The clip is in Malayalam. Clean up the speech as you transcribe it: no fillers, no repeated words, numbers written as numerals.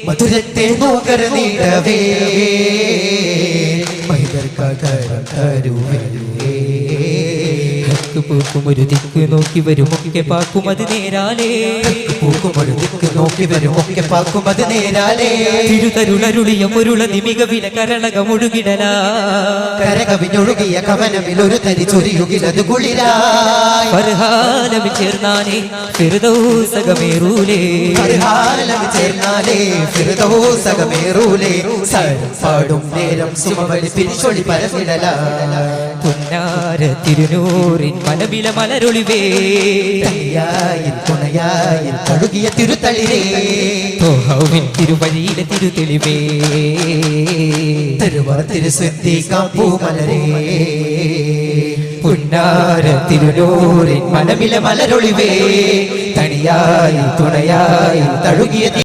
മധുരത്തെ നോകർ നീടവേ മൈതർക്കരം തരുവേ പൂക്കുമൊരു ദിക്ക് നോക്കി വരുമൊക്കെ പാക്കുമത് നേരാലേ പൂക്കുമൊരു ദിക്ക് നോക്കി വരുമൊക്കെ പാക്കുമത് നേരാലേ തിരുതരുളരുളിയ മുരുള നിമിക വില കരളകമൊഴുകിടല കരകവിഞ്ഞൊഴുകിയ കവനമിൽ ഒരു തരി ചൊരിയുകിലത് കുളിരായി ഫർഹാലമിൽ ചേർന്നാലേ ഫിർദൗസകമേറൂലേ ഫർഹാലമിൽ ചേർന്നാലേ ഫിർദൗസകമേറൂലേ പാടും നേരം സുമവലി പിരിച്ചൊളി പരമിടല പുന്നാര തിരുനൂറിൻ മലവില മലരൊളിവേ തുണയായി കഴുകിയ തിരുത്തളിരേ തോഹവിൻ തിരുവഴിയിലെ തിരുതെളിവേ തിരുസിദ്ദീഖാം പൂമലരേ പുന്നാര തിരുനൂറിൻ മലവില മലരൊളിവേ തണിയായി തുണയായി തഴുകിയ